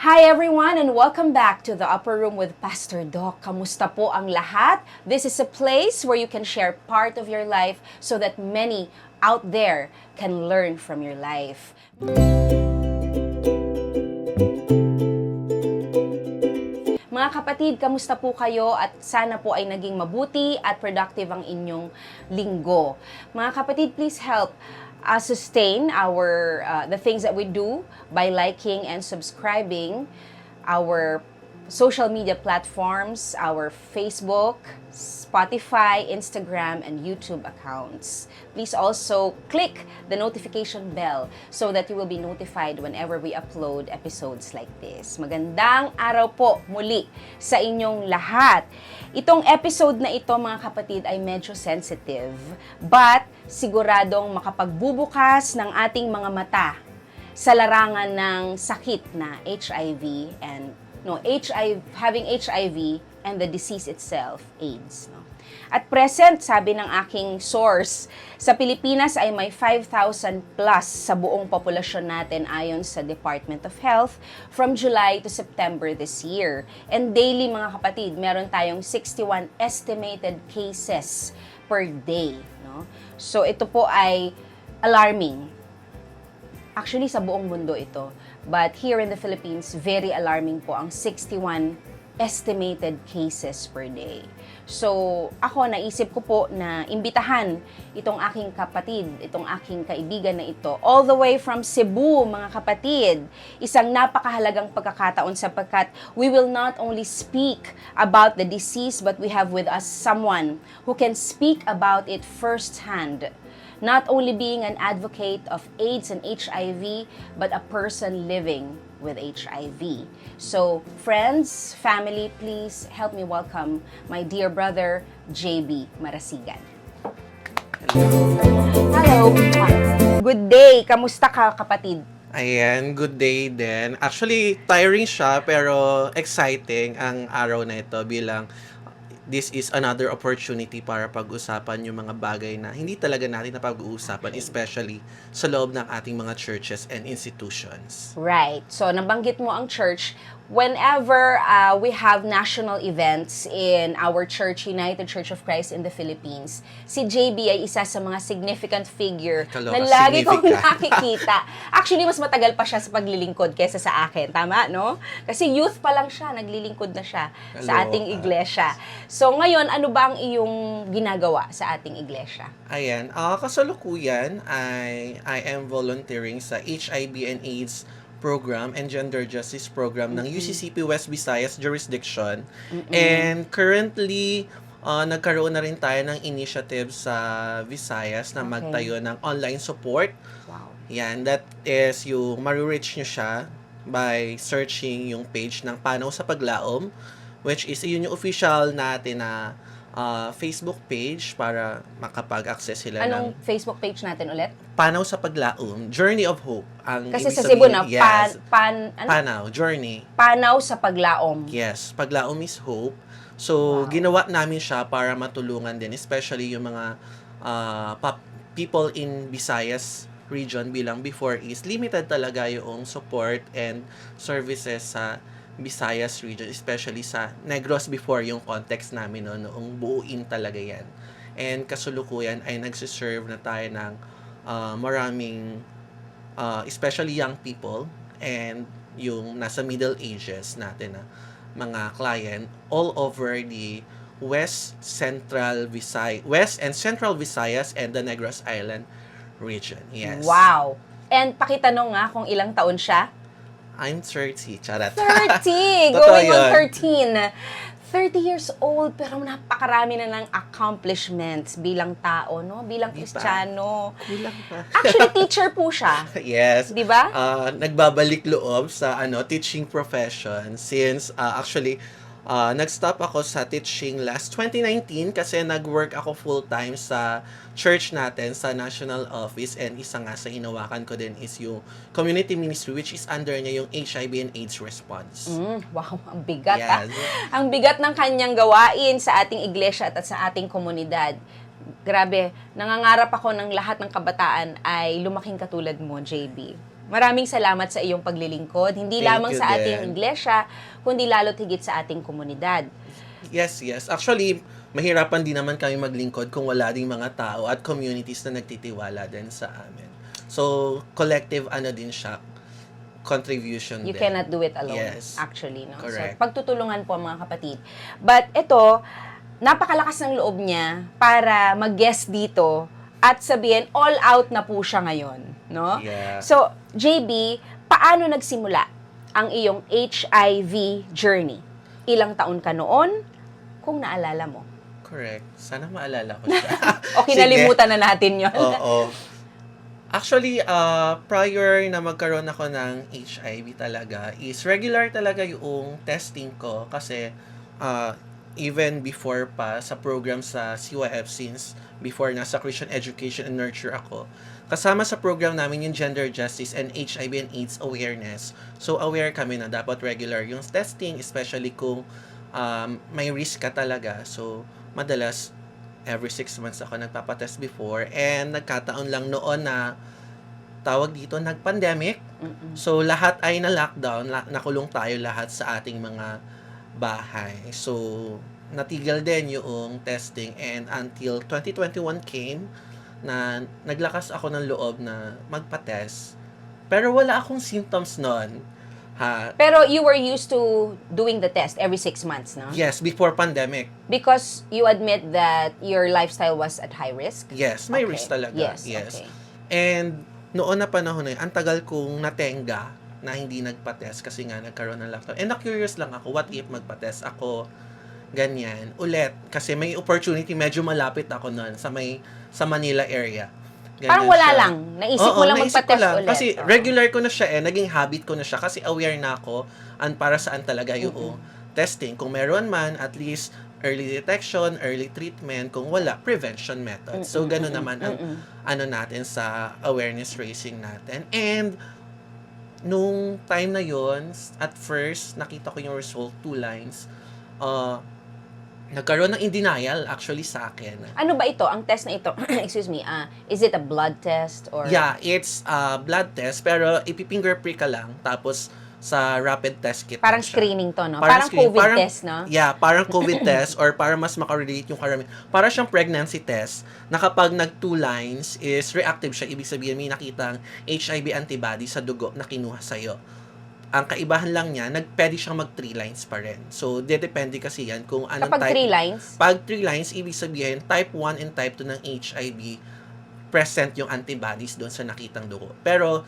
Hi everyone and welcome back to the Upper Room with Pastor Doc. Kamusta po ang lahat? This is a place where you can share part of your life so that many out there can learn from your life. Mga kapatid, kamusta po kayo at sana po ay naging mabuti at productive ang inyong linggo. Mga kapatid, please help sustain the things that we do by liking and subscribing our social media platforms, our Facebook, Spotify, Instagram, and YouTube accounts. Please also click the notification bell so that you will be notified whenever we upload episodes like this. Magandang araw po muli sa inyong lahat. Itong episode na ito, mga kapatid, ay medyo sensitive, but siguradong makapagbubukas ng ating mga mata sa larangan ng sakit na HIV and having HIV and the disease itself, AIDS. No? At present, sabi ng aking source, sa Pilipinas ay may 5,000 plus sa buong populasyon natin ayon sa Department of Health from July to September this year. And daily, mga kapatid, meron tayong 61 estimated cases per day. No? So ito po ay alarming. Actually, sa buong mundo ito. But here in the Philippines, very alarming po ang 61 estimated cases per day. So, ako naisip ko po na imbitahan itong aking kapatid, itong aking kaibigan na ito, all the way from Cebu, mga kapatid. Isang napakahalagang pagkakataon sapagkat we will not only speak about the disease, but we have with us someone who can speak about it firsthand. Not only being an advocate of AIDS and HIV, but a person living with HIV. So, friends, family, please help me welcome my dear brother, JB Marasigan. Hello. Good day. Kamusta ka, kapatid? Ayan, good day din. Actually, tiring siya pero exciting ang araw na ito bilang this is another opportunity para pag-usapan yung mga bagay na hindi talaga natin napag-uusapan, especially sa loob ng ating mga churches and institutions. Right. So, nabanggit mo ang church. Whenever we have national events in our church, United Church of Christ in the Philippines, si JB ay isa sa mga significant figure na lagi kong nakikita. Actually, mas matagal pa siya sa paglilingkod kesa sa akin. Tama, no? Kasi youth pa lang siya, naglilingkod na siya sa ating iglesia. So, ngayon, ano ba ang iyong ginagawa sa ating iglesia? Ayan, kasalukuyan I am volunteering sa HIV and AIDS program and gender justice program ng UCCP West Visayas jurisdiction. And currently, nagkaroon na rin tayo ng initiative sa Visayas na magtayo ng online support. Wow. Yan, that is yung marireach nyo siya by searching yung page ng Panaw sa Paglaom, which is yun yung official natin na Facebook page para makapag-access sila Anong Facebook page natin ulit? Panaw sa Paglaom, Journey of Hope. Kasi sa Cebu na, yes, ano? Panaw, Journey. Panaw sa Paglaom. Yes, Paglaom is hope. So, ginawa namin siya para matulungan din, especially yung mga people in Visayas region bilang before is limited talaga yung support and services sa Visayas region, especially sa Negros before yung context namin noong buuin talaga yan. And kasulukuyan ay nagsiserve na tayo ng maraming especially young people and yung nasa middle ages natin na mga client all over the West and Central Visayas and the Negros Island region. Yes. Wow. And pakitanong nga kung ilang taon siya? I'm 30. Charat. 30! Totoo Going on yun. 13. 30 years old, pero napakarami na ng accomplishments bilang tao, no? Bilang Kristiyano. Kulang pa. Actually, teacher po siya. Yes. Di ba? Nagbabalik loob sa teaching profession since actually nag-stop ako sa teaching last 2019 kasi nag-work ako full-time sa church natin sa national office and isa nga sa hinawakan ko din is yung community ministry which is under niya yung HIV and AIDS response. Wow, ang bigat Yes. Ang bigat ng kanyang gawain sa ating iglesia at sa ating komunidad. Grabe, nangangarap ako ng lahat ng kabataan ay lumaking katulad mo, JB. Maraming salamat sa iyong paglilingkod, hindi Thank lamang you sa ating din. iglesia, kundi lalo't higit sa ating komunidad. Yes, yes. Actually, mahirapan din naman kami maglingkod kung wala ding mga tao at communities na nagtitiwala din sa amin. So, collective din siya, contribution You din. cannot do it alone, Yes. actually. No? Correct. So, pagtutulungan po mga kapatid. But ito, napakalakas ng loob niya para mag-guest dito at sabihin, all out na po siya ngayon. No? Yeah. So, JB, paano nagsimula ang iyong HIV journey? Ilang taon ka noon, kung naalala mo? Correct. Sana maalala ko siya. O kinalimutan na natin yon. Oo. Actually, prior na magkaroon ako ng HIV talaga, is regular talaga yung testing ko kasi even before pa sa program sa CYF, since before nasa Christian Education and Nurture ako, kasama sa program namin yung gender justice and HIV and AIDS awareness. So aware kami na dapat regular yung testing, especially kung may risk ka talaga. So madalas every 6 months ako nagpapatest before, and nagkataon lang noon na tawag dito, nag-pandemic. So, lahat ay na-lockdown, nakulong tayo lahat sa ating mga bahay. So, natigil din yung testing, and until 2021 came, na naglakas ako ng loob na magpa-test. Pero wala akong symptoms noon. Pero you were used to doing the test every 6 months, no? Yes, before pandemic. Because you admit that your lifestyle was at high risk? Yes, may Okay. risk talaga. Yes, Yes. okay. And noon na panahon na yun, ang tagal kong natenga na hindi nagpa-test kasi nga nagkaroon ng lockdown. And na-curious lang ako, what if magpa-test ako, ganyan, ulit. Kasi may opportunity, medyo malapit ako noon sa Manila area. Ganyan Parang wala siya. lang. Naisip mo lang naisip ko magpa-test lang. ulit. Kasi Oo. regular ko na siya naging habit ko na siya kasi aware na ako para saan talaga yung testing. Kung meron man, at least early detection, early treatment. Kung wala, prevention method. So, gano'n naman ang natin sa awareness raising natin. And nung time na yon, at first, nakita ko yung result, 2 lines. Nagkaroon ng in denial actually sa akin. Ano ba ito? Ang test na ito, excuse me, is it a blood test? Or Yeah, it's a blood test, pero ipifinger prick ka lang, tapos sa rapid test kit. parang lang siya. screening to, no? Parang screening. COVID test, no? Yeah, parang COVID test, or para mas makarelate yung karamihan. Para siyang pregnancy test, na kapag nag 2 lines is reactive siya, ibig sabihin may nakitang HIV antibody sa dugo na kinuha sa'yo. Ang kaibahan lang niya, pwede siyang mag 3 lines pa rin. So, depende kasi yan kung anong Kapag type. 3 lines? Pag 3 lines, ibig sabihin, type 1 and type 2 ng HIV, present yung antibodies doon sa nakitang dugo. Pero,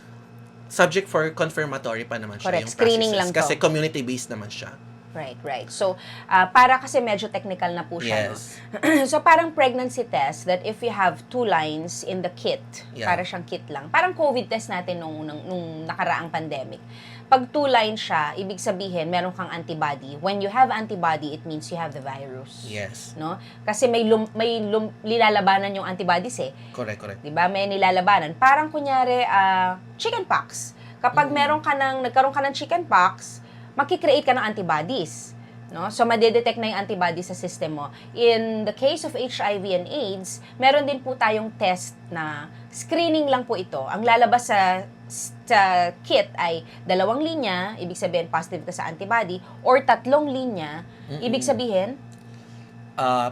subject for confirmatory pa naman siya. Correct. Yung Screening processes. lang to. Kasi community-based naman siya. Right. So, para kasi medyo technical na po siya, Yes. no? So, parang pregnancy test that if you have 2 lines in the kit, Yeah. para siyang kit lang. Parang COVID test natin nung nakaraang pandemic. Pag 2 lines siya, ibig sabihin, meron kang antibody. When you have antibody, it means you have the virus. Yes. No? Kasi may nilalabanan yung antibodies eh. Correct. 'Di ba? May nilalabanan. Parang kunyari chickenpox. Kapag nagkaroon ka ng chickenpox, makikreate ka ng antibodies. No? So, madedetect na yung antibodies sa system mo. In the case of HIV and AIDS, meron din po tayong test na screening lang po ito. Ang lalabas sa kit ay 2 linya, ibig sabihin positive ka sa antibody, or 3 linya, ibig sabihin,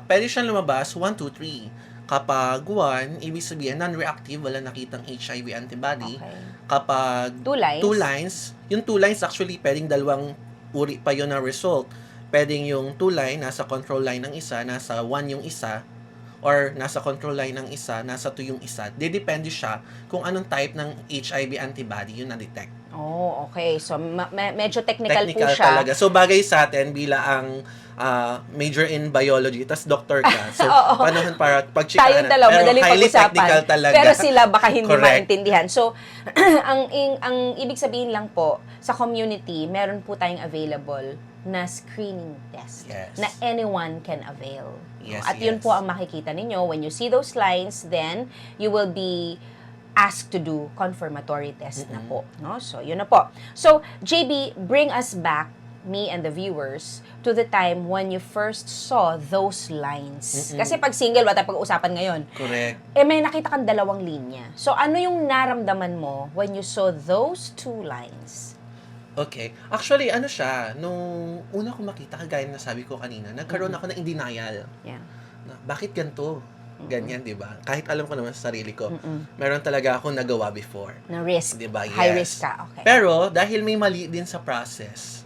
Pwede siyang lumabas 1, 2, 3. Kapag 1, ibig sabihin non-reactive, wala nakitang HIV antibody. okay. Kapag 2 lines. 2 lines, yung 2 lines actually pwedeng 2 uri pa yun ng result. Pwedeng yung 2 line, nasa control line ng isa, nasa 1 yung isa, or nasa control line ng isa, nasa 2 yung isa. Depende siya kung anong type ng HIV antibody yung na-detect. Oh, okay. So, medyo technical po siya. Talaga. So, bagay sa atin bilang major in biology, tas doctor ka. So, panahon para pag-chikahan. Tayong dalawa, madali highly pag-usapan. technical talaga. Pero sila baka hindi Correct. maintindihan. So, ang ibig sabihin lang po, sa community, meron po tayong available na screening test Yes. na anyone can avail. Yes, At yun yes. po ang makikita ninyo. When you see those lines, then you will be asked to do confirmatory test na po. No? So, yun na po. So, JB, bring us back me and the viewers to the time when you first saw those lines. Kasi pag single, wala tayong pag-uusapan ngayon. Correct. May nakita kang dalawang linya. So, ano yung naramdaman mo when you saw those two lines? Okay. Actually, ano siya, nung una ko makita, kagaya na sabi ko kanina, nagkaroon ako ng denial. Yeah. Na, bakit ganito? Ganyan, di ba? Kahit alam ko naman sa sarili ko, meron talaga akong nagawa before. Na risk. Di ba? High Yes. risk ka. Okay. Pero, dahil may mali din sa process,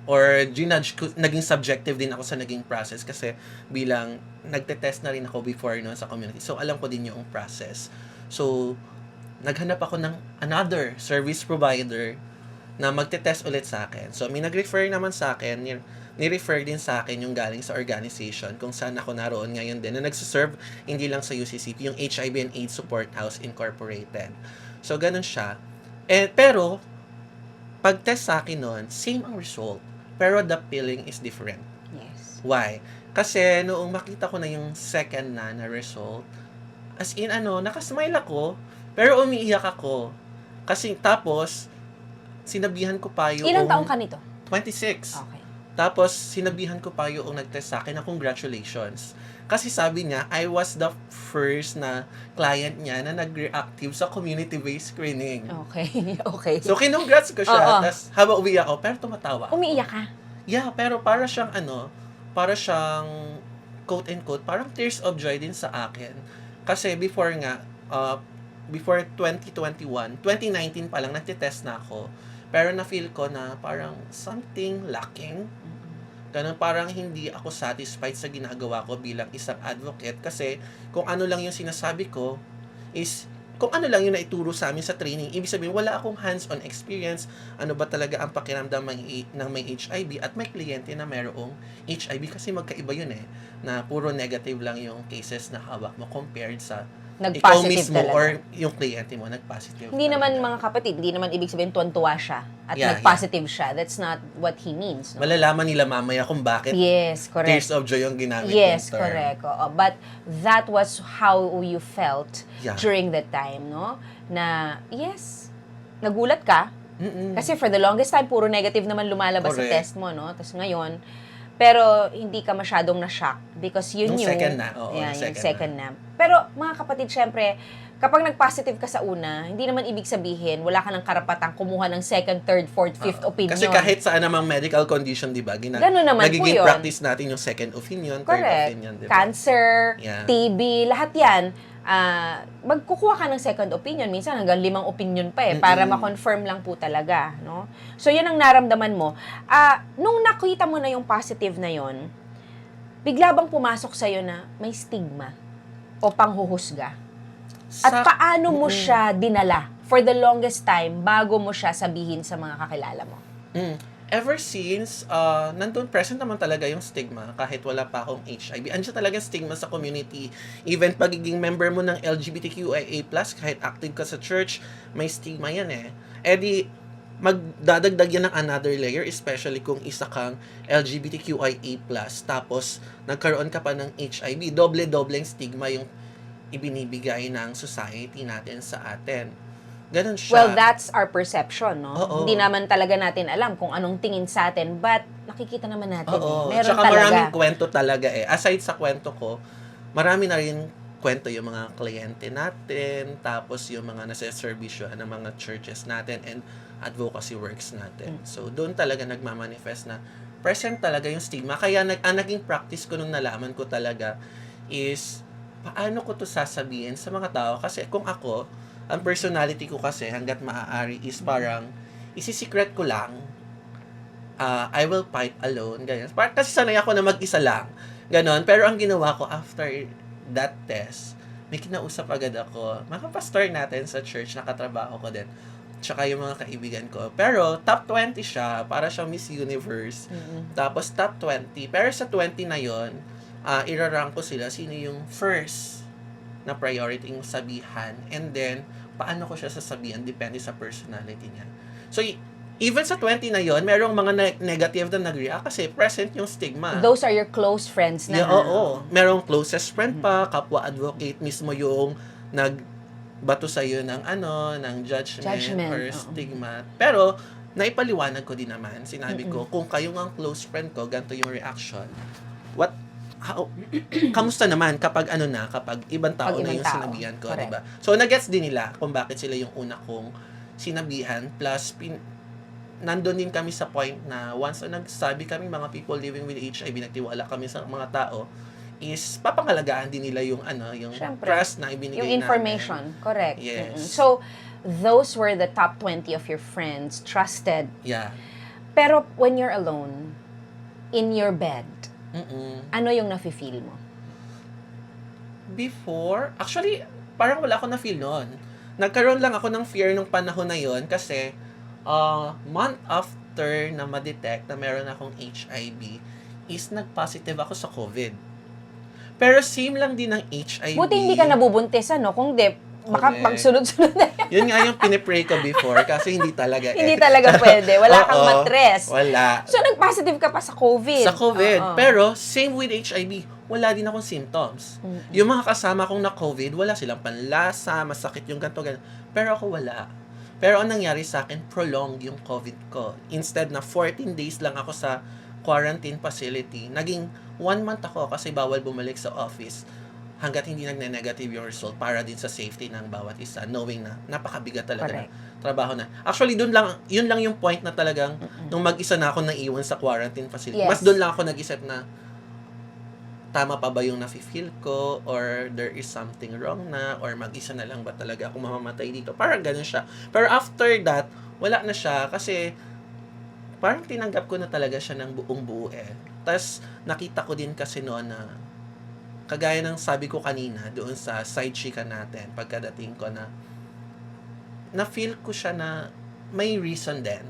or ginudge ko, naging subjective din ako sa naging process kasi bilang nagte-test na rin ako before no, sa community. So, alam ko din yung process. So, naghanap ako ng another service provider na magte-test ulit sa akin. So, may nag-refer naman sa akin, ni-refer din sa akin yung galing sa organization kung saan ako naroon ngayon din na nagsiserve hindi lang sa UCCP, yung HIV and AIDS Support House Incorporated. So, ganun siya. Pero, pag-test sa akin nun, same ang result. Pero the feeling is different. Yes. Why? Kasi noong makita ko na yung second na result, as in nakasmile ako, pero umiiyak ako. Kasi tapos, sinabihan ko pa yung... Ilang taong ka nito? 26. Okay. Tapos, sinabihan ko pa yung nag-test sa akin na congratulations. Kasi sabi niya, I was the first na client niya na nag-reactive sa community-based screening. Okay. Okay. So, kinongrats ko siya. Oo. Tapos, habang uwi ako, pero tumatawa ako. Umiiyak ka? Yeah, pero para siyang para siyang quote-unquote, parang tears of joy din sa akin. Kasi before nga, before 2021, 2019 pa lang, nagtitest na ako. Pero na-feel ko na parang something lacking. Ganun, parang hindi ako satisfied sa ginagawa ko bilang isang advocate. Kasi kung ano lang yung sinasabi ko is, kung ano lang yung naituro sa amin sa training, ibig sabihin, wala akong hands-on experience. Ano ba talaga ang pakiramdam ng may HIV at may kliyente na mayroong HIV. Kasi magkaiba yun na puro negative lang yung cases na hawak mo compared sa ikaw Nag-positive mismo talaga. or yung kliyente mo nag-positive. Hindi talaga. naman mga kapatid, hindi naman ibig sabihin tuwan-tuwa siya at Yeah, nag-positive siya. That's not what he means. No? Malalaman nila mamaya kung bakit Yes, correct. tears of joy yung ginamit Yes, yung term. correct. Oo. But that was how you felt Yeah. during that time, no? Na, yes, nagulat ka. Mm-mm. Kasi for the longest time, puro negative naman lumalabas sa Correct. test mo, no? Tapos ngayon, pero hindi ka masyadong na-shock because you Nung knew. second na, oo, Yeah, nung yung second second na. Pero mga kapatid, syempre, kapag nag-positive ka sa una, hindi naman ibig sabihin, wala ka ng karapatang kumuha ng second, third, fourth, fifth opinion. Kasi kahit saan namang medical condition, di ba? Ganun naman po nagiging yun. practice natin yung second opinion, third Correct. opinion, di ba? Cancer, Yeah. TB, lahat yan. Magkukuha ka ng second opinion. Minsan hanggang 5 opinion pa para ma-confirm lang po talaga. No? So, yan ang naramdaman mo. Nung nakita mo na yung positive na yon, bigla bang pumasok sa'yo na may stigma o panghuhusga? At paano mo siya dinala for the longest time bago mo siya sabihin sa mga kakilala mo? Ever since, nandun present naman talaga yung stigma kahit wala pa akong HIV. Andiyan talaga stigma sa community. Even pagiging member mo ng LGBTQIA+, kahit active ka sa church, may stigma yan di, magdadagdag yan ng another layer, especially kung isa kang LGBTQIA+, tapos nagkaroon ka pa ng HIV. Doble-dobleng stigma yung ibinibigay ng society natin sa atin. Ganun siya. Well, that's our perception, no? Oo. Hindi naman talaga natin alam kung anong tingin sa atin, but nakikita naman natin. Oo. Meron Tsaka talaga. maraming kwento talaga Aside sa kwento ko, marami na rin kwento yung mga kliyente natin, tapos yung mga nasa-servisyo ng mga churches natin and advocacy works natin. So, doon talaga nagmamanifest na present talaga yung stigma. Kaya naging practice ko nung nalaman ko talaga is, paano ko to sasabihin sa mga tao? Kasi kung ako, ang personality ko kasi hanggat maaari is parang isi-secret ko lang. I will fight alone. Ganyan. Kasi sanay ako na mag-isa lang. Ganon. Pero ang ginawa ko after that test, may kinausap agad ako. Mga pastor natin sa church, nakatrabaho ko din. Tsaka yung mga kaibigan ko. Pero top 20 siya. Para siyang Miss Universe. Tapos top 20. Pero sa 20 na yon, irarank ko sila sino yung first na priority yung sabihan, and then paano ko siya sasabihan depende sa personality niya. So even sa 20 na yon, merong mga negative na nag-react kasi present yung stigma. Those are your close friends na. Yeah, oo. Merong closest friend pa, kapwa advocate mismo yung nagbato sa iyo ng ng judgment or stigma. Pero naipaliwanag ko din naman. Sinabi ko, kung kayo ang close friend ko, ganito yung reaction. Kamusta naman kapag kapag ibang tao Pag na ibang yung tao. sinabihan ko, Correct. diba? So, nagets din nila kung bakit sila yung una kong sinabihan. Plus, nandun din kami sa point na once na nagsabi kami mga people living with HIV, nagtiwala kami sa mga tao, is papangalagaan din nila yung yung Siyempre. trust na ibinigay Yung information. Correct. Yes. So, those were the top 20 of your friends, trusted. namin. Yeah. Pero when you're alone, in your bed, ano yung nafe-feel mo? Before, actually, parang wala ako na-feel noon. Nagkaroon lang ako ng fear nung panahon na yon kasi month after na ma-detect na meron akong HIV is nag-positive ako sa COVID. Pero same lang din ng HIV. Buti hindi ka nabubuntis, ano? Kung di, baka Correct. magsunod-sunod na yan. Yun nga yung pinipray ko before kasi hindi talaga Hindi talaga pwede. Wala kang Oo, matres. Wala. So, nag-positive ka pa sa COVID. Sa COVID. Oo. Pero, same with HIV, wala din akong symptoms. Yung mga kasama kong na-COVID, wala silang panlasa, masakit yung ganito, ganito. Pero ako wala. Pero ang nangyari sa akin, prolonged yung COVID ko. Instead na 14 days lang ako sa quarantine facility, naging 1 month ako kasi bawal bumalik sa office hanggat hindi nagne-negative yung result para din sa safety ng bawat isa, knowing na napakabigat talaga Correct. na trabaho na. Actually, yun lang yung point na talagang nung mag-isa na ako naiwan sa quarantine facility. Yes. Mas doon lang ako nag-isip na tama pa ba yung nafe-feel ko or there is something wrong na or mag-isa na lang ba talaga ako mamamatay dito. Parang ganun siya. Pero after that, wala na siya kasi parang tinanggap ko na talaga siya ng buong buo Tapos nakita ko din kasi noon na kagaya ng sabi ko kanina doon sa side chika natin pagkadating ko na feel ko siya na may reason din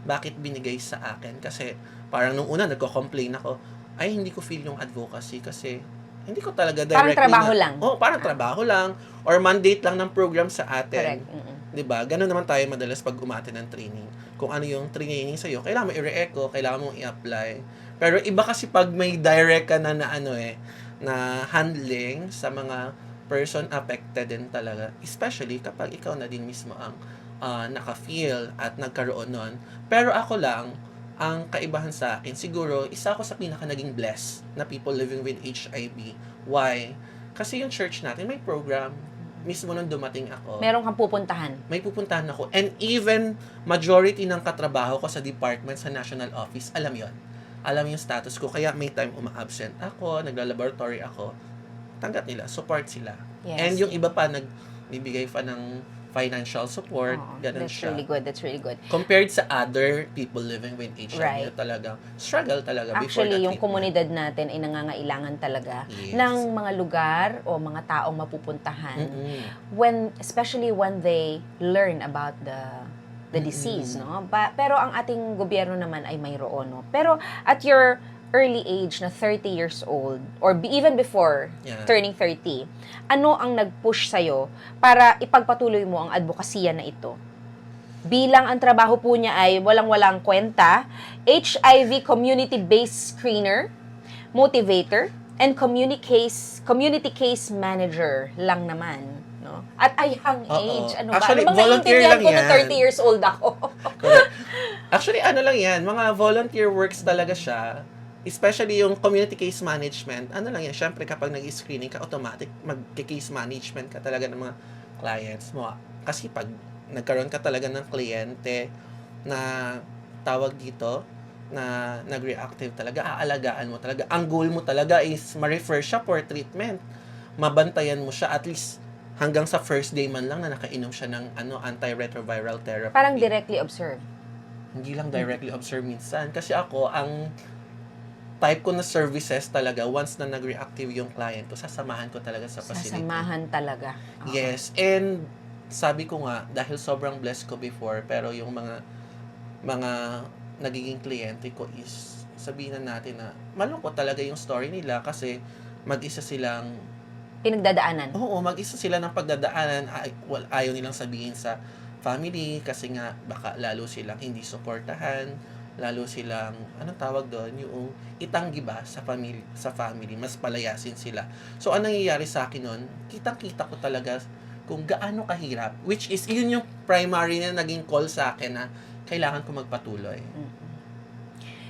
bakit binigay sa akin kasi parang nung una nagko-complain ako ay hindi ko feel yung advocacy kasi hindi ko talaga directly Parang trabaho lang. parang trabaho lang or mandate lang ng program sa atin. Correct. 'Di ba? Ganun naman tayo madalas pag umaattend ng training. Kung ano yung training sa iyo, kailangan mo i-re-echo, kailangan mong i-apply. Pero iba kasi pag may direct ka na na handling sa mga person affected din talaga, especially kapag ikaw na din mismo ang naka-feel at nagkaroon nun. Pero ako lang, ang kaibahan sa akin, siguro, isa ako sa pinaka naging blessed na people living with HIV. Why? Kasi yung church natin, may program. Mismo nung dumating ako, Meron kang pupuntahan. may pupuntahan ako. And even majority ng katrabaho ko sa department sa national office, alam yon. Alam yung status ko. Kaya may time uma-absent ako, nagla-laboratory ako. Tanggap nila, support sila. Yes. And yung iba pa, nagbibigay pa ng financial support. Oo, Ganun that's siya. really good. That's really good. Compared sa other people living with HIV, Right. talagang struggle talaga before Actually, the yung treatment. komunidad natin ay nangangailangan talaga Yes. ng mga lugar o mga taong mapupuntahan Mm-mm. especially when they learn about the disease, no? Pero ang ating gobyerno naman ay mayroon, no? Pero at your early age na 30 years old or even before Yeah. turning 30, ano ang nag-push sa'yo para ipagpatuloy mo ang advokasya na ito? Bilang ang trabaho po niya ay walang-walang kwenta, HIV community-based screener, motivator, and community case manager lang naman, no? At a young Oo. age, ano ba? Actually, Ano bang volunteer naiintindihan lang ko nung yan. 30 years old ako? Correct. Actually, ano lang yan, mga volunteer works talaga siya. Especially yung community case management. Ano lang yan, syempre kapag nag-screening ka, automatic mag-case management ka talaga ng mga clients mo. Kasi pag nagkaroon ka talaga ng kliyente na tawag dito, na nag-reactive talaga, aalagaan mo talaga. Ang goal mo talaga is ma-refer siya for treatment. Mabantayan mo siya at least hanggang sa first day man lang na nakainom siya ng antiretroviral therapy. Parang directly observe. Hindi lang directly observe minsan. Kasi ako, ang type ko na services talaga, once na nag-reactive yung client ko, sasamahan ko talaga sa facility. Sasamahan talaga. Oo. Yes. And sabi ko nga, dahil sobrang blessed ko before, pero yung mga nagiging kliyente ko is, sabihin na natin na malungkot talaga yung story nila kasi mag-isa silang Pinagdadaanan. Oo, mag-isa sila ng pagdadaanan. Ayaw nilang sabihin sa family kasi nga baka lalo silang hindi suportahan, lalo silang, anong tawag doon, yung itanggi ba sa family, mas palayasin sila. So, anong nangyayari sa akin noon, kitang-kita ko talaga kung gaano kahirap, which is, yun yung primary na naging call sa akin na kailangan ko magpatuloy.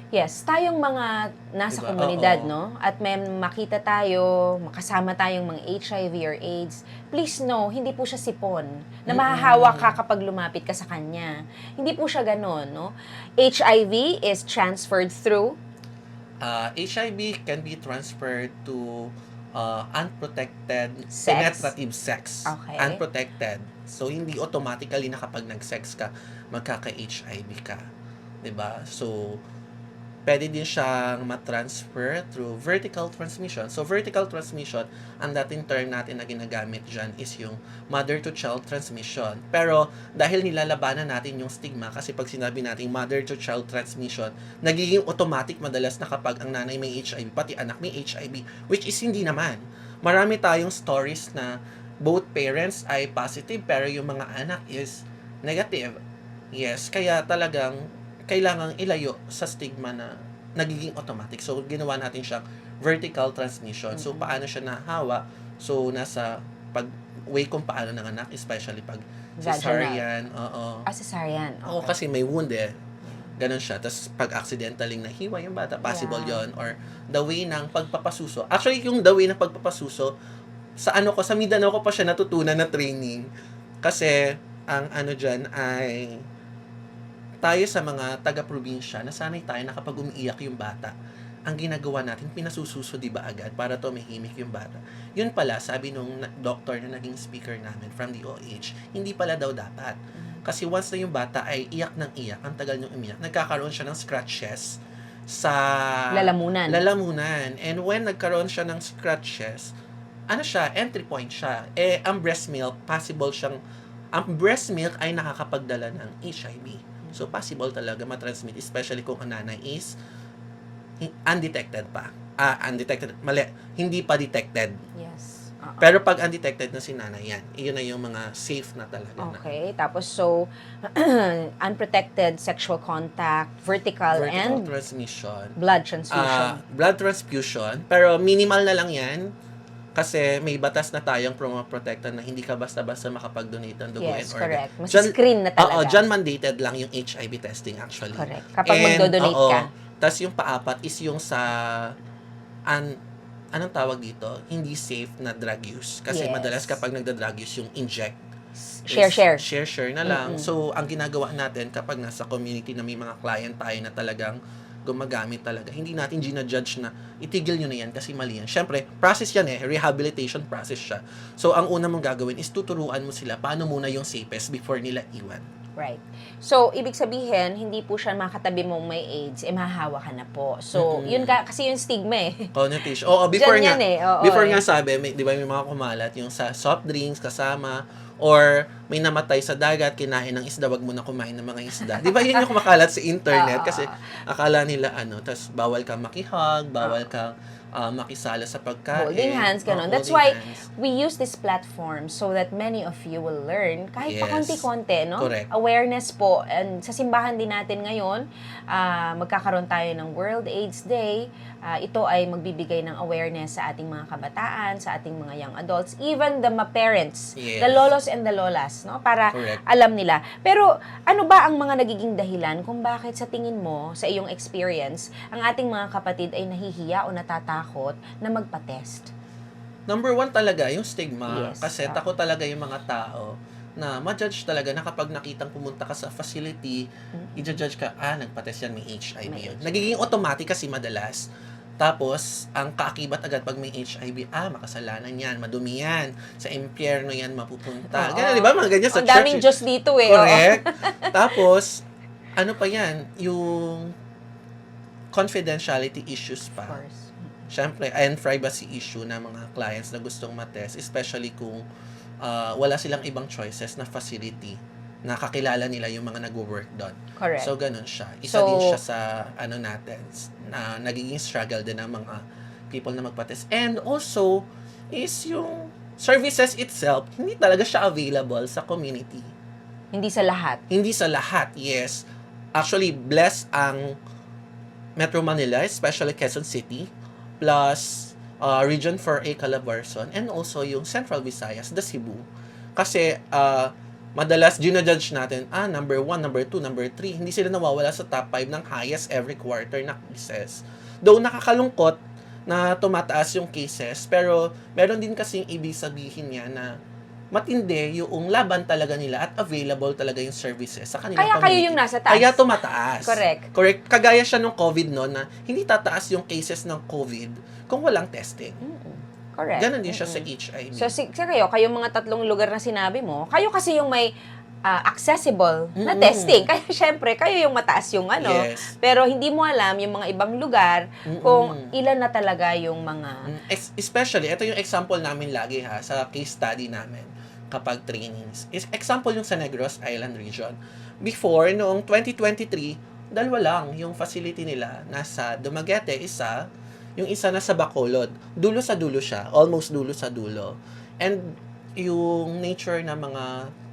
Yes, tayong mga nasa Diba? komunidad, Oo. no? At may makita tayo, makasama tayong mga HIV or AIDS, please know, hindi po siya sipon na mahahawa ka kapag lumapit ka sa kanya. Hindi po siya ganon, no? HIV is transferred through HIV can be transferred to unprotected Sex? penetrative sex. Okay. Unprotected. So, hindi automatically na kapag nag-sex ka, magkaka-HIV ka. 'Di ba? So, pwede din siyang matransfer through vertical transmission. So, vertical transmission, ang dating term natin na ginagamit dyan is yung mother-to-child transmission. Pero, dahil nilalabanan natin yung stigma, kasi pag sinabi natin mother-to-child transmission, nagiging automatic madalas na kapag ang nanay may HIV, pati anak may HIV, which is hindi naman. Marami tayong stories na both parents ay positive, pero yung mga anak is negative. Yes, kaya talagang kailangang ilayo sa stigma na nagiging automatic. So, ginawa natin siyang vertical transmission. So, paano siya nahawa? So, nasa way kung paano nanganak, especially pag cesarean. Oo. cesarean. Oo, kasi may wound eh. Ganon siya. Tapos, pag accidentaling nahiwa yung bata, possible yon. Or, the way ng pagpapasuso. Actually, yung the way ng pagpapasuso, sa Mindanao ko pa siya natutunan na training. Kasi, ang dyan ay tayo sa mga taga-probinsya, nasanay tayo na kapag umiiyak yung bata, ang ginagawa natin, pinasususo di ba agad para tumahimik yung bata. Yun pala, sabi nung doctor na naging speaker namin from the OH, hindi pala daw dapat. Kasi once na yung bata ay iyak ng iyak, ang tagal niyong umiyak, nagkakaroon siya ng scratches sa lalamunan. And when nagkaroon siya ng scratches, entry point siya. Ang breast milk, ang breast milk ay nakakapagdala ng HIV. So, possible talaga matransmit, especially kung ang nanay is undetected pa. Hindi pa detected. Yes. Pero pag undetected na si nanay, yan. Iyon na yung mga safe na talaga. Okay. Tapos, so, unprotected sexual contact, vertical and transmission. blood transfusion. Blood transfusion. Pero minimal na lang yan. Kasi may batas na tayong promoprotektan na hindi ka basta-basta makapag-donate ng dugo Yes, and organ. correct. Mas screen na talaga. Oo, dyan mandated lang yung HIV testing actually. Correct. Kapag magdo-donate ka. Tapos yung paapat is yung sa anong tawag dito? Hindi safe na drug use. Kasi Yes. madalas kapag nagda-drug use yung inject. Share na lang. So, ang ginagawa natin kapag nasa community na may mga client tayo na talagang gumagamit talaga, hindi natin ginajudge na itigil nyo na yan kasi mali yan. Siyempre, process yan rehabilitation process siya. So, ang una mong gagawin is tuturuan mo sila paano muna yung safest before nila iwan. Right. So, ibig sabihin, hindi po siya makatabi mong may AIDS, mahahawa ka na po. So, yun kasi yung stigma Connotation. Oo, before Diyan nga, yan before nga sabi, di ba may mga kumalat, yung sa soft drinks kasama, or may namatay sa dagat, kinain ng isda, wag mo na kumain ng mga isda. Di ba yun yung kumakalat sa internet? Kasi akala nila tas bawal kang makihug, bawal kang makisala sa pagkain. Holding hands, ganun. That's why we use this platform so that many of you will learn, kahit pa konti-konti, no? Correct. Awareness po. And sa simbahan din natin ngayon, magkakaroon tayo ng World AIDS Day. Ito ay magbibigay ng awareness sa ating mga kabataan, sa ating mga young adults, even the parents, the lolos and the lolas, no? Para alam nila. Pero ano ba ang mga nagiging dahilan kung bakit sa tingin mo, sa iyong experience, ang ating mga kapatid ay nahihiya o natatakot na magpa-test? Number one talaga, yung stigma. Yes. Kasi takot talaga yung mga tao na ma-judge talaga na kapag nakitang pumunta ka sa facility, i-judge ka, nagpa-test yan, may HIV yun. Nagiging automatic kasi madalas. Tapos, ang kaakibat agad pag may HIV, makasalanan yan, madumi yan, sa impyerno yan mapupunta. Ganun, di ba? Mga ganyan sa church. Ang daming Diyos dito Correct. Tapos, ano pa yan? Yung confidentiality issues pa. Of course. Siyempre, and privacy issue na mga clients na gustong matest, especially kung wala silang ibang choices na facility na kakilala nila yung mga nagwo-work doon. Correct. So, ganun siya. Isa din siya sa, natin, na nagiging struggle din ng mga people na magpa-test. And also, is yung services itself, hindi talaga siya available sa community. Hindi sa lahat. Hindi sa lahat, yes. Actually, blessed ang Metro Manila, especially Quezon City, plus Region 4A Calabarzon, and also yung Central Visayas, the Cebu. Kasi, madalas ginajudge natin, number 1, number 2, number 3, hindi sila nawawala sa top 5 ng highest every quarter na cases. Though nakakalungkot na tumataas yung cases, pero meron din kasing ibig sabihin niya na matindi yung laban talaga nila at available talaga yung services sa kanilang Kaya kayo community. yung nasa taas. Kaya tumataas. Correct. Correct. Kagaya siya nung COVID no, na hindi tataas yung cases ng COVID kung walang testing. Correct. Ganon din siya sa HIV. So, kayong mga tatlong lugar na sinabi mo, kayo kasi yung may accessible na testing. Kaya syempre, kayo yung mataas yung ano. Yes. Pero hindi mo alam yung mga ibang lugar kung ilan na talaga yung mga... Especially, ito yung example namin lagi sa case study namin kapag trainings. Example yung sa Negros Island region. Before, noong 2023, dalawa lang yung facility nila. Nasa Dumaguete, isa. Yung isa nasa Bacolod. Dulo sa dulo siya. Almost dulo sa dulo. And yung nature ng mga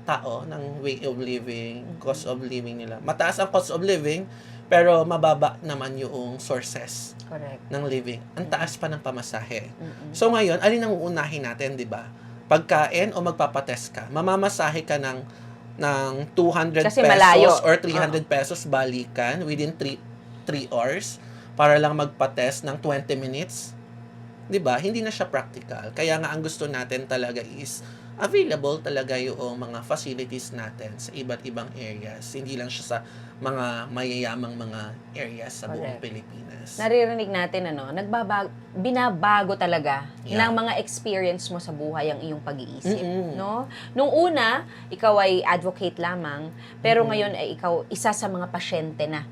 tao, ng way of living, cost of living nila. Mataas ang cost of living, pero mababa naman yung sources Correct. ng living. Ang taas pa ng pamasahe. So ngayon, alin ang uunahin natin, di ba? Pagkain o magpapatest ka? Mamamasahe ka ng 200 Kasi pesos malayo. or 300 pesos balikan within 3 hours para lang magpa-test ng 20 minutes. 'Di ba? Hindi na siya practical. Kaya nga ang gusto natin talaga is available talaga yung mga facilities natin sa iba't ibang areas. Hindi lang siya sa mga mayayamang mga areas sa buong Correct. Pilipinas. Naririnig natin, binabago talaga Yeah. ng mga experience mo sa buhay ang iyong pag-iisip. Mm-mm. No? Nung una, ikaw ay advocate lamang, pero ngayon ay ikaw isa sa mga pasyente na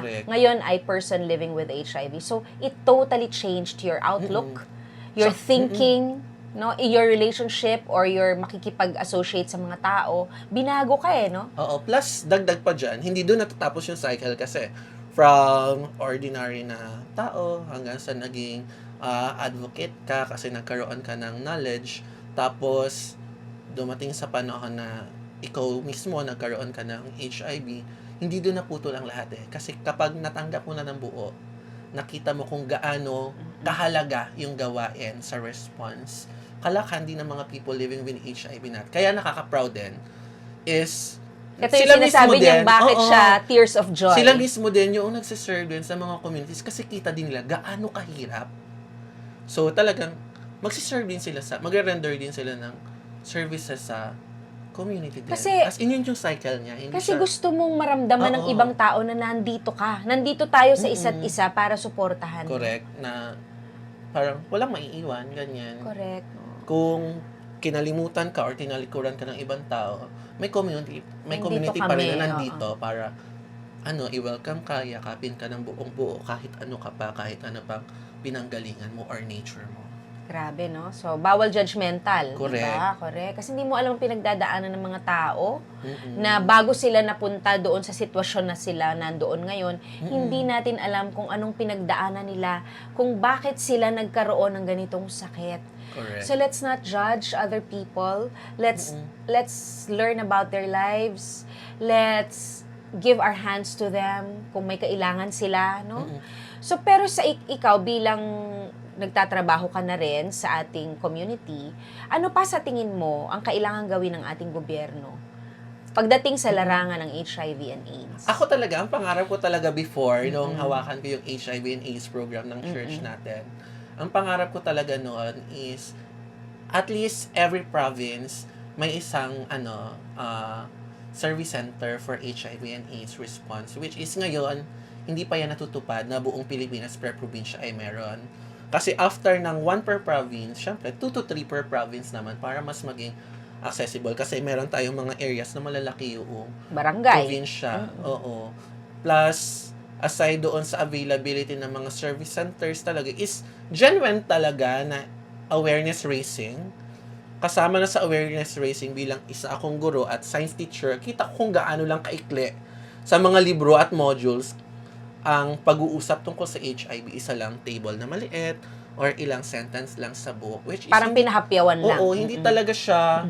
Correct. ngayon ay person living with HIV. So, it totally changed your outlook, your So, thinking, no, your relationship or your makikipag-associate sa mga tao. Binago ka no? Oo, plus dagdag pa dyan, hindi doon natatapos yung cycle kasi from ordinary na tao hanggang sa naging advocate ka kasi nagkaroon ka ng knowledge, tapos dumating sa panahon na ikaw mismo nagkaroon ka ng HIV, hindi doon naputol ang lahat kasi kapag natanggap mo na ng buo, nakita mo kung gaano kahalaga yung gawain sa response, kalakhan din ng mga people living with HIV natin. Kaya nakaka-proud din is Ito yung sinasabi niya bakit siya tears of joy. sila mismo din yung nagsiserve din sa mga communities kasi kita din nila gaano kahirap. So talagang magsiserve din sila magre-render din sila ng services sa community din. Kasi- As in yun yung cycle niya. Hindi Kasi siya, gusto mong maramdaman ng Oo. ibang tao na nandito ka. Nandito tayo sa isa't isa para suportahan. correct na parang walang maiiwan, ganyan. Correct. Kung kinalimutan ka or tinalikuran ka ng ibang tao, may community Nandito community pa rin kami, na nandito para i-welcome ka, yakapin ka ng buong buo kahit ano ka pa, kahit ano pang pinanggalingan mo or nature mo. Grabe, no? So, bawal judgmental. Correct. Diba? Correct. Kasi hindi mo alam ang pinagdadaanan ng mga tao Mm-mm. na bago sila napunta doon sa sitwasyon na sila nandoon ngayon, hindi natin alam kung anong pinagdaanan nila, kung bakit sila nagkaroon ng ganitong sakit. Correct. So let's not judge other people. Let's learn about their lives. Let's give our hands to them kung may kailangan sila, no? So pero sa ikaw bilang nagtatrabaho ka na rin sa ating community, ano pa sa tingin mo ang kailangan gawin ng ating gobyerno pagdating sa larangan ng HIV and AIDS? Ako talaga, ang pangarap ko talaga before, nung hawakan ko yung HIV and AIDS program ng church natin, ang pangarap ko talaga noon is, at least every province, may isang, service center for HIV and AIDS response, which is ngayon, hindi pa yan natutupad na buong Pilipinas per probinsya ay meron. Kasi after ng 1 per province, syempre, 2 to 3 per province naman para mas maging accessible. Kasi meron tayong mga areas na malalaki yung Barangay. probinsya. Oo. Plus, aside doon sa availability ng mga service centers talaga, is genuine talaga na awareness raising. Kasama na sa awareness raising bilang isa akong guro at science teacher, kita ko kung gaano lang kaikli sa mga libro at modules ang pag-uusap tungkol sa HIV, isa lang table na maliit or ilang sentence lang sa book, which is Parang pinahapyawan lang. Oo, hindi talaga siya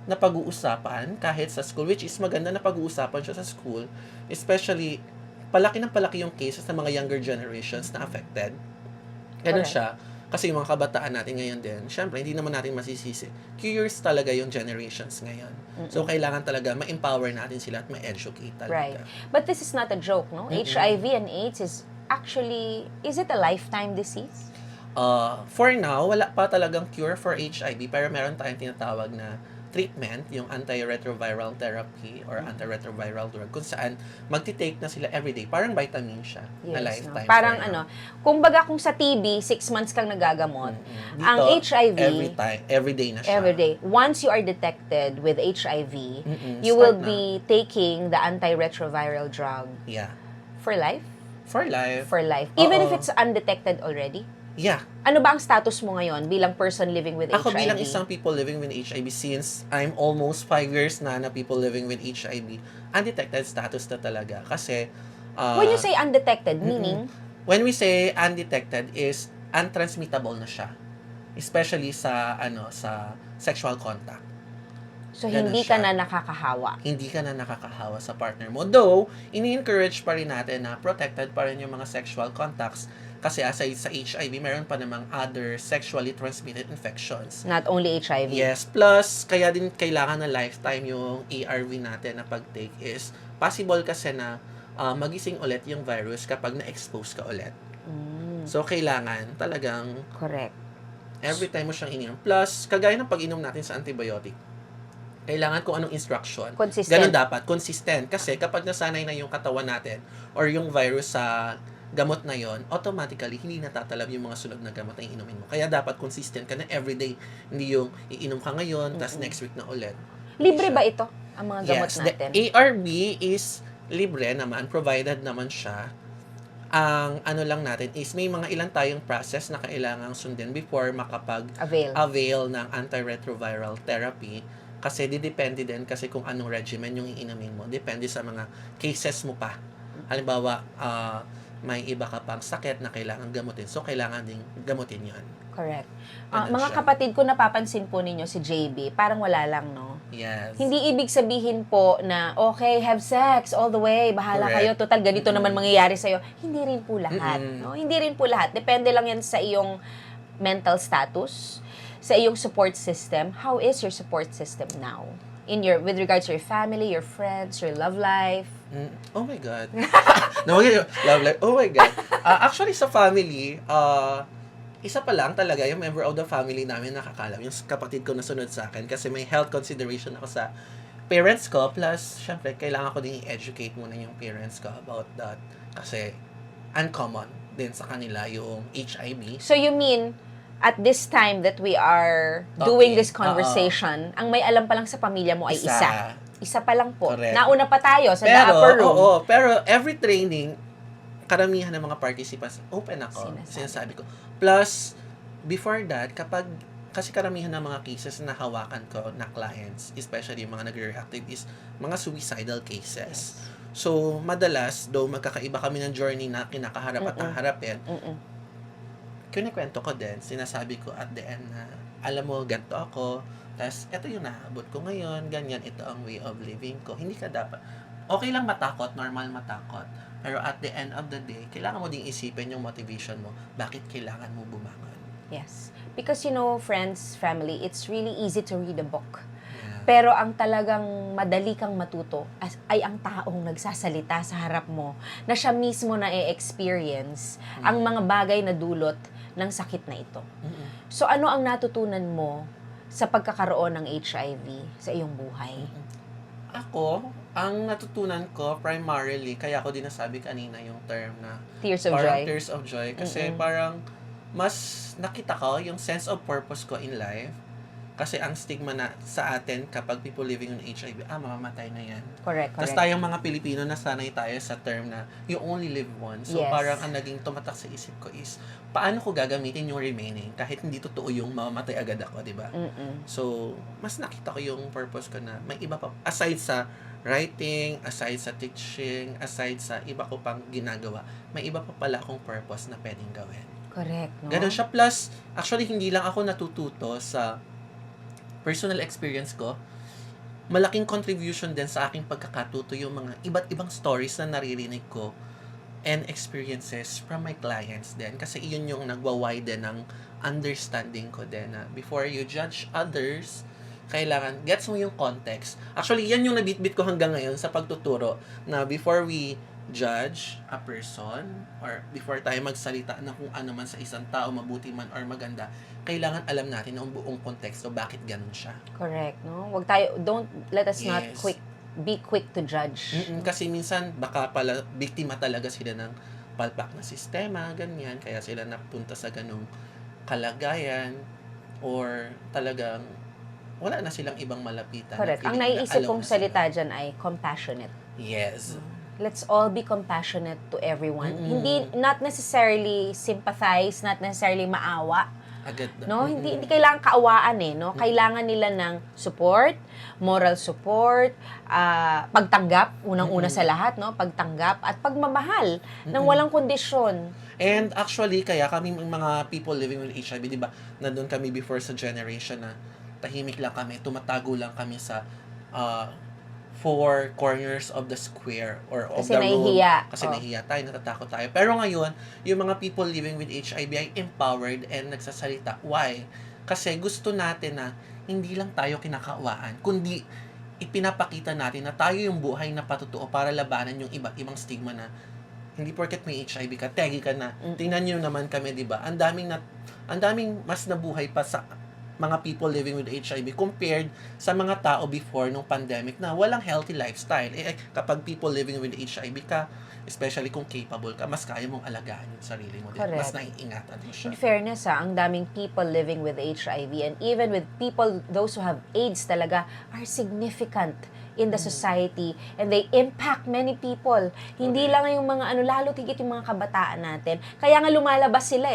na pag-uusapan kahit sa school, which is maganda na pag-uusapan siya sa school, especially palaki ng palaki yung cases ng mga younger generations na affected. Ganun Correct. siya. Kasi yung mga kabataan natin ngayon din, syempre, hindi naman natin masisisi. Curious talaga yung generations ngayon. So, kailangan talaga ma-empower natin sila at ma-educate Right. talaga. But this is not a joke, no? HIV and AIDS is actually, is it a lifetime disease? For now, wala pa talagang cure for HIV, pero meron tayong tinatawag na treatment, yung antiretroviral therapy or antiretroviral drug, kung saan magti-take na sila everyday. Parang vitamin siya na No? lifetime. Parang for now. kumbaga kung sa TB, 6 months kang nagagamot. Dito, Ang HIV, everyday na siya. everyday. Once you are detected with HIV, you Start will na. be taking the antiretroviral drug Yeah. for life? For life. For life. Even if Oo. it's undetected already? Yeah. Ano ba ang status mo ngayon bilang person living with Ako HIV? bilang isang people living with HIV, since I'm almost 5 years na people living with HIV, undetected status na talaga. Kasi, When you say undetected, meaning? when we say undetected is untransmittable na siya. Especially sa, sa sexual contact. So, Ganun hindi ka siya. na nakakahawa. Hindi ka na nakakahawa sa partner mo. Though, ini-encourage pa rin natin na protected pa rin yung mga sexual contacts. Kasi aside sa HIV, meron pa namang other sexually transmitted infections. Not only HIV. Yes, plus, kaya din kailangan na lifetime yung ARV natin na pag-take is possible kasi na magising ulit yung virus kapag na-expose ka ulit. So, kailangan talagang Correct. every time mo siyang ininom. Plus, kagaya ng pag-inom natin sa antibiotic, kailangan kung anong instruction. Consistent. Ganun dapat, consistent. Kasi kapag nasanay na yung katawan natin or yung virus sa gamot na yon, automatically, hindi natatalab yung mga sunod na gamot na iinumin mo. Kaya dapat consistent ka na everyday. Hindi yung iinom ka ngayon, tas next week na ulit. Libre ba ito, ang mga gamot Yes, natin? the ARV is libre naman, provided naman siya. Ang ano lang natin is may mga ilan tayong process na kailangang sundin before makapag-avail ng antiretroviral therapy. Kasi didepende din kasi kung anong regimen yung iinumin mo. Depende sa mga cases mo pa. Halimbawa, may iba ka pang sakit na kailangan gamutin. So, kailangan ding gamutin yon. Correct. Ganun Mga siya. kapatid ko, napapansin po ninyo si JB, parang wala lang, no? Yes. Hindi ibig sabihin po na, okay, have sex all the way, bahala Correct. kayo, total, ganito naman mangyayari sa'yo. Hindi rin po lahat, no? Hindi rin po lahat. Depende lang yan sa iyong mental status, sa iyong support system. How is your support system now? With regards to your family, your friends, your love life? Oh my God. Love life. Oh my God. Actually, sa family, isa pa lang talaga yung member of the family namin nakakalam. Yung kapatid ko na sunod sa akin kasi may health consideration ako sa parents ko. Plus, syempre, kailangan ko din i-educate muna yung parents ko about that. Kasi, uncommon din sa kanila yung HIV. So you mean, at this time that we are doing Okay. this conversation, ang may alam pa lang sa pamilya mo ay isa. Isa pa lang po. Correct. Nauna pa tayo sa the Pero, upper room. pero every training, karamihan ng mga participants, open ako. Sinasabi ko. Plus, before that, kasi karamihan ng mga cases na hawakan ko na clients, especially yung mga nagre-reactive, is mga suicidal cases. So, madalas, though magkakaiba kami ng journey na kinakaharap at haharapin, kinikwento ko din, sinasabi ko at the end na, alam mo, ganito ako, tas ito yung naabot ko ngayon, ganyan, ito ang way of living ko. Hindi ka dapat, okay lang matakot, normal matakot, pero at the end of the day, kailangan mo ding isipin yung motivation mo, bakit kailangan mo bumangon. Yes. Because, friends, family, it's really easy to read a book. Yeah. Pero ang talagang madali kang matuto ay ang taong nagsasalita sa harap mo na siya mismo na i-experience ang mga bagay na dulot ng sakit na ito. So ano ang natutunan mo sa pagkakaroon ng HIV sa iyong buhay? Ako, ang natutunan ko primarily, kaya ako din nasabi kanina yung term na Tears of parang joy? tears of joy. Kasi parang mas nakita ko yung sense of purpose ko in life. Kasi ang stigma na sa atin kapag people living on HIV, mamamatay na yan. Correct. Tapos tayong mga Pilipino, nasanay tayo sa term na you only live once. So Yes. parang ang naging tumatak sa isip ko is, paano ko gagamitin yung remaining kahit hindi totoo yung mamamatay agad ako, di ba? So, mas nakita ko yung purpose ko na may iba pa, aside sa writing, aside sa teaching, aside sa iba ko pang ginagawa, may iba pa pala akong purpose na pwedeng gawin. Correct, no? Ganun siya. Plus, actually, hindi lang ako natututo sa personal experience ko. Malaking contribution din sa aking pagkakatuto yung mga iba't ibang stories na naririnig ko and experiences from my clients din. Kasi yun yung nagwa-widen ng understanding ko din na before you judge others, kailangan, gets mo yung context. Actually, yan yung nabitbit ko hanggang ngayon sa pagtuturo na before we judge a person or before tayo magsalita na kung ano man sa isang tao, mabuti man or maganda, kailangan alam natin ang buong konteksto bakit ganun siya. Correct, no? Don't let us not Yes. be quick to judge. Kasi minsan, baka pala, biktima talaga sila ng palpak na sistema, ganyan, kaya sila napunta sa ganung kalagayan or talagang wala na silang ibang malapitan. Correct. Ang Feeling na naiisip alone kong na sila. salita dyan ay compassionate. Yes. Let's all be compassionate to everyone. Mm-mm. Hindi, not necessarily sympathize, not necessarily maawa. Agad na. No, hindi kailangan kaawaan no. Kailangan nila ng support, moral support, pagtanggap, unang-una sa lahat, no, pagtanggap at pagmamahal ng walang kondisyon. And actually, kaya kami mga people living with HIV, di ba, nandun kami before sa generation na tahimik lang kami, tumatago lang kami sa four corners of the square or of Kasi the room. nahihiya. Kasi Oh. nahihiya tayo, natatakot tayo. Pero ngayon, yung mga people living with HIV ay empowered and nagsasalita. Why? Kasi gusto natin na hindi lang tayo kinakawaan, kundi ipinapakita natin na tayo yung buhay na patutuo para labanan yung iba't ibang stigma na hindi porket may HIV ka, tegi ka na. Tingnan niyo naman kami, 'di ba? Ang daming mas nabuhay pa sa mga people living with HIV compared sa mga tao before nung pandemic na walang healthy lifestyle. Kapag people living with HIV ka, especially kung capable ka, mas kaya mong alagaan yung sarili mo. Din. Mas Correct. naiingatan mo siya. In fairness, ang daming people living with HIV and even with people, those who have AIDS talaga, are significant in the society and they impact many people. Hindi lang yung mga lalo tigit yung mga kabataan natin. Kaya nga lumalabas sila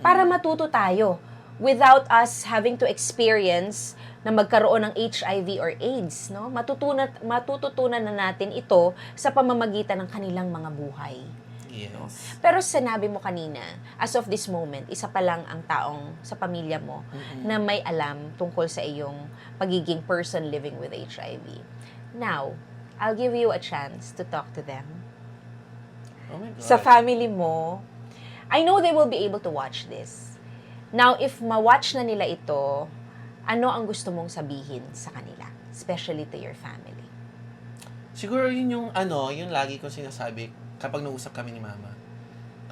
para matuto tayo without us having to experience na magkaroon ng HIV or AIDS, no? Matututunan na natin ito sa pamamagitan ng kanilang mga buhay. Yes. Pero sinabi mo kanina, as of this moment, isa pa lang ang taong sa pamilya mo na may alam tungkol sa iyong pagiging person living with HIV. Now, I'll give you a chance to talk to them. Oh my God. Sa family mo, I know they will be able to watch this. Now, if ma-watch na nila ito, ano ang gusto mong sabihin sa kanila? Especially to your family. Siguro yun yung lagi ko sinasabi kapag nausap kami ni Mama.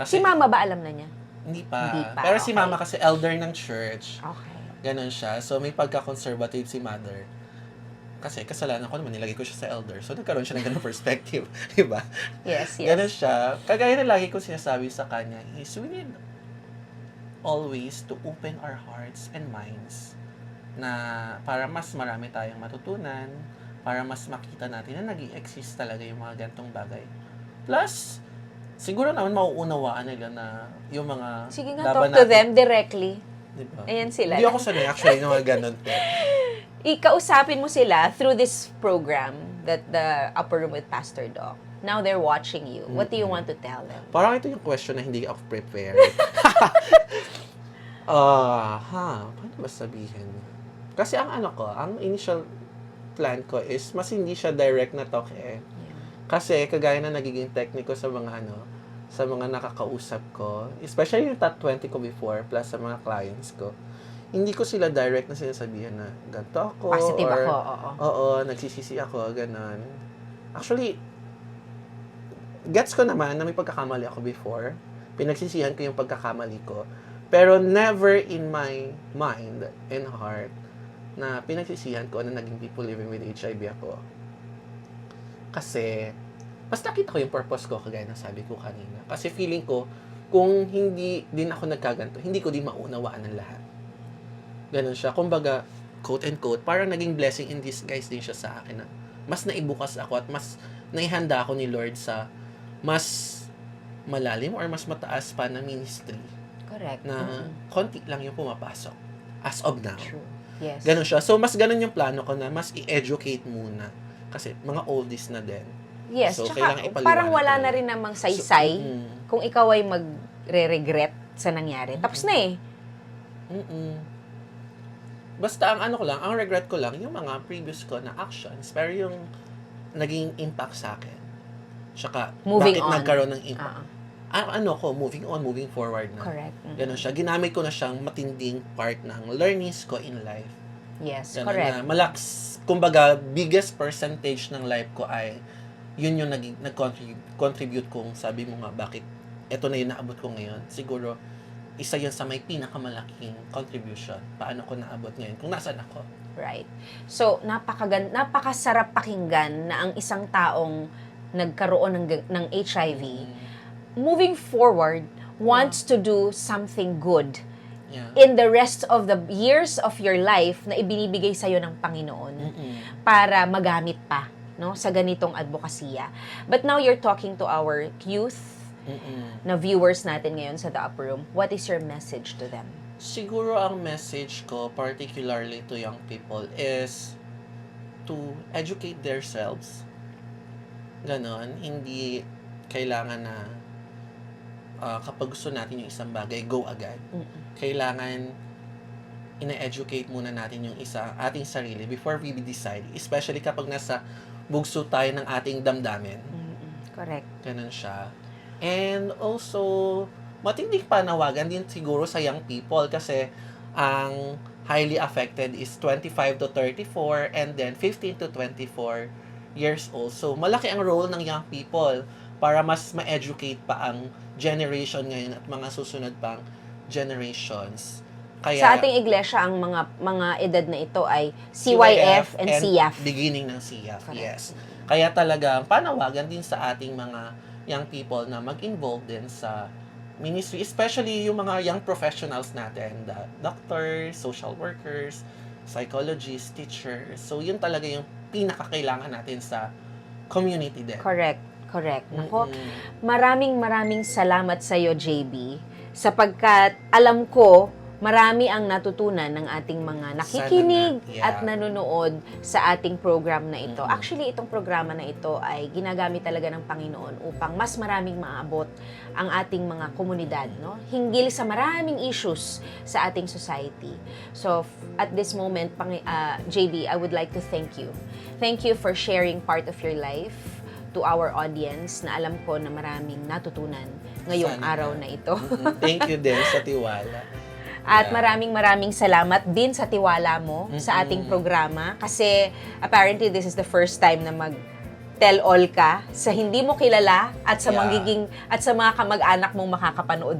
Si Mama ba alam na niya? Hindi pa. Hindi pa, Pero si okay. Mama kasi elder ng church. Okay. Ganon siya. So, may pagka-conservative si Mother. Kasi kasalanan ko naman, nilagay ko siya sa elder. So, nagkaroon siya ng ganong perspective. Diba? Yes, yes. Ganon siya. Kagaya na lagi ko sinasabi sa kanya is we need always to open our hearts and minds na para mas marami tayong matutunan, para mas makita natin na nag-i-exist talaga yung mga gantong bagay. Plus, siguro naman mauunawaan nila na yung mga Sige nga, laban talk to natin. them directly. Diba? Ayan sila. Hindi ako sanay actually ng mga ganon. Ikausapin mo sila through this program that the Upper Room with Pastor Doc. Now they're watching you. What do you want to tell them? Parang ito yung question na hindi ako prepared. Paano ba sabihin? Kasi ang initial plan ko is mas hindi siya direct na talk Kasi kagaya na nagiging tekniko sa mga sa mga nakakausap ko, especially yung top 20 ko before plus sa mga clients ko. Hindi ko sila direct na sinasabihan na ganito ako. Positive or, ako, oo. Oo, nagsisisi ako, ganon. Actually, gets ko naman na may pagkakamali ako before. Pinagsisihan ko yung pagkakamali ko. Pero never in my mind and heart na pinagsisihan ko na naging people living with HIV ako. Kasi, mas nakita ko yung purpose ko, kagaya ng sabi ko kanina. Kasi feeling ko, kung hindi din ako nagkaganto, hindi ko din maunawaan ng lahat. Ganon siya. Kumbaga, quote and quote, parang naging blessing in disguise din siya sa akin na mas naibukas ako at mas naihanda ako ni Lord sa mas malalim or mas mataas pa na ministry Correct. na konti lang yung pumapasok as of now. True. Yes. Ganon siya. So, mas ganon yung plano ko na mas i-educate muna. Kasi mga oldies na din. Yes. So, Tsaka, kailangan ipaliwanag parang wala talaga. na rin namang saysay So, kung ikaw ay magre-regret sa nangyari. Tapos na Basta ang regret ko lang, yung mga previous ko na actions, pero yung naging impact sa akin, Tsaka, Moving bakit on. nagkaroon ng impact. Ah, Moving on, moving forward na. correct. Ganun siya. Ginamit ko na siyang matinding part ng learnings ko in life. Yes, Ganun correct. na kumbaga, biggest percentage ng life ko ay yun yung nag-contribute kung sabi mo nga bakit eto na yung naabot ko ngayon. Siguro, isa yun sa may pinakamalaking contribution. Paano ko naabot ngayon kung nasaan ako. Right. So, napakasarap pakinggan na ang isang taong nagkaroon ng HIV, moving forward, wants to do something good Yeah. in the rest of the years of your life na ibinibigay sa'yo ng Panginoon para magamit pa, no, sa ganitong advokasya. But now you're talking to our youth na viewers natin ngayon sa The Upper Room. What is your message to them? Siguro ang message ko, particularly to young people, is to educate themselves. Ganon. Hindi kailangan na kapag gusto natin yung isang bagay, go agad. Kailangan ina-educate muna natin yung ating sarili before we decide. Especially kapag nasa bugso tayo ng ating damdamin. Correct. Ganon siya. And also, matinding panawagan din siguro sa young people kasi ang highly affected is 25 to 34 and then 15 to 24 years old. So, malaki ang role ng young people para mas ma-educate pa ang generation ngayon at mga susunod pang generations. Kaya, Sa ating iglesia, ang mga edad na ito ay CYF and CYF. Beginning ng CYF, Correct. yes. Kaya talagang panawagan din sa ating mga young people na mag-involve din sa ministry, especially yung mga young professionals natin, the doctors, social workers, psychologists, teachers. So, yun talaga yung pinakakailangan natin sa community din. Correct. Nako, maraming salamat sa iyo, JB, sapagkat alam ko marami ang natutunan ng ating mga nakikinig at nanonood sa ating program na ito. Actually, itong programa na ito ay ginagamit talaga ng Panginoon upang mas maraming maabot ang ating mga komunidad, no? Hinggil sa maraming issues sa ating society. So, at this moment, JB, I would like to thank you. Thank you for sharing part of your life to our audience na alam ko na maraming natutunan ngayong araw na ito. Thank you din sa tiwala. At maraming salamat din sa tiwala mo sa ating programa kasi apparently this is the first time na mag-tell all ka sa hindi mo kilala at sa mga kamag-anak mong makakapanood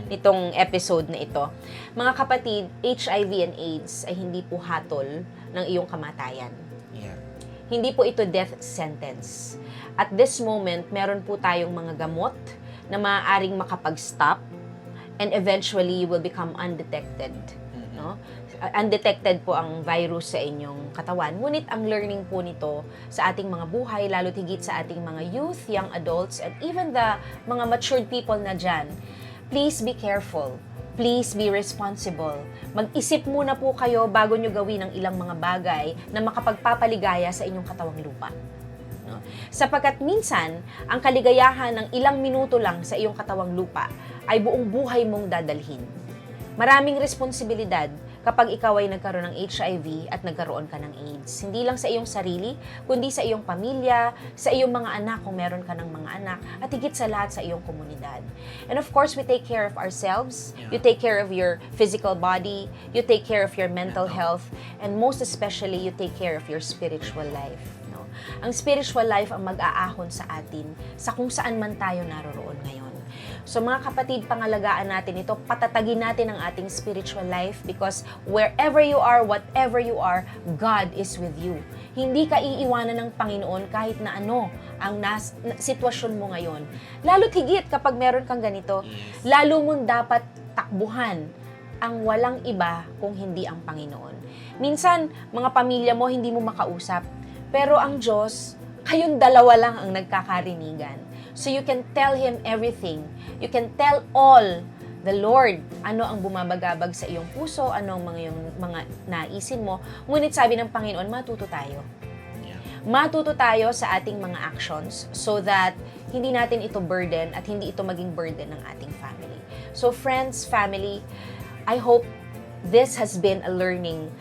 nitong episode na ito. Mga kapatid, HIV and AIDS ay hindi po hatol ng iyong kamatayan. Yeah. Hindi po ito death sentence. At this moment, meron po tayong mga gamot na maaaring makapag-stop and eventually you will become undetected. No? Undetected po ang virus sa inyong katawan. Ngunit ang learning po nito sa ating mga buhay, lalo't higit sa ating mga youth, young adults, and even the mga matured people na dyan, please be careful. Please be responsible. Mag-isip muna po kayo bago nyo gawin ang ilang mga bagay na makapagpapaligaya sa inyong katawang lupa. No? Sapagkat minsan, ang kaligayahan ng ilang minuto lang sa iyong katawang lupa ay buong buhay mong dadalhin. Maraming responsibilidad kapag ikaw ay nagkaroon ng HIV at nagkaroon ka ng AIDS. Hindi lang sa iyong sarili, kundi sa iyong pamilya, sa iyong mga anak kung meron ka ng mga anak, at higit sa lahat sa iyong komunidad. And of course, we take care of ourselves, you take care of your physical body, you take care of your mental health, and most especially, you take care of your spiritual life. No? Ang spiritual life ang mag-aahon sa atin sa kung saan man tayo naroroon ngayon. So mga kapatid, pangalagaan natin ito, patatagin natin ang ating spiritual life because wherever you are, whatever you are, God is with you. Hindi ka iiwanan ng Panginoon kahit na ano ang sitwasyon mo ngayon. Lalo't higit kapag meron kang ganito, lalo mong dapat takbuhan ang walang iba kung hindi ang Panginoon. Minsan, mga pamilya mo hindi mo makausap, pero ang Diyos, kayong dalawa lang ang nagkakarinigan. So you can tell Him everything. You can tell all the Lord ano ang bumabagabag sa iyong puso, ano ang mga naisin mo. Ngunit sabi ng Panginoon, matuto tayo. Matuto tayo sa ating mga actions so that hindi natin ito burden at hindi ito maging burden ng ating family. So friends, family, I hope this has been a learning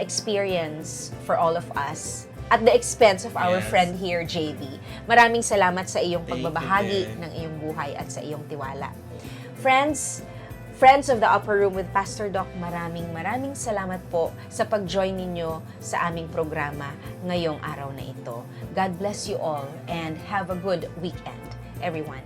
experience for all of us. at the expense of our Yes. friend here, JV. Maraming salamat sa iyong Thank you pagbabahagi din. ng iyong buhay at sa iyong tiwala. Friends of the Upper Room with Pastor Doc, maraming salamat po sa pag-join ninyo sa aming programa ngayong araw na ito. God bless you all and have a good weekend, everyone.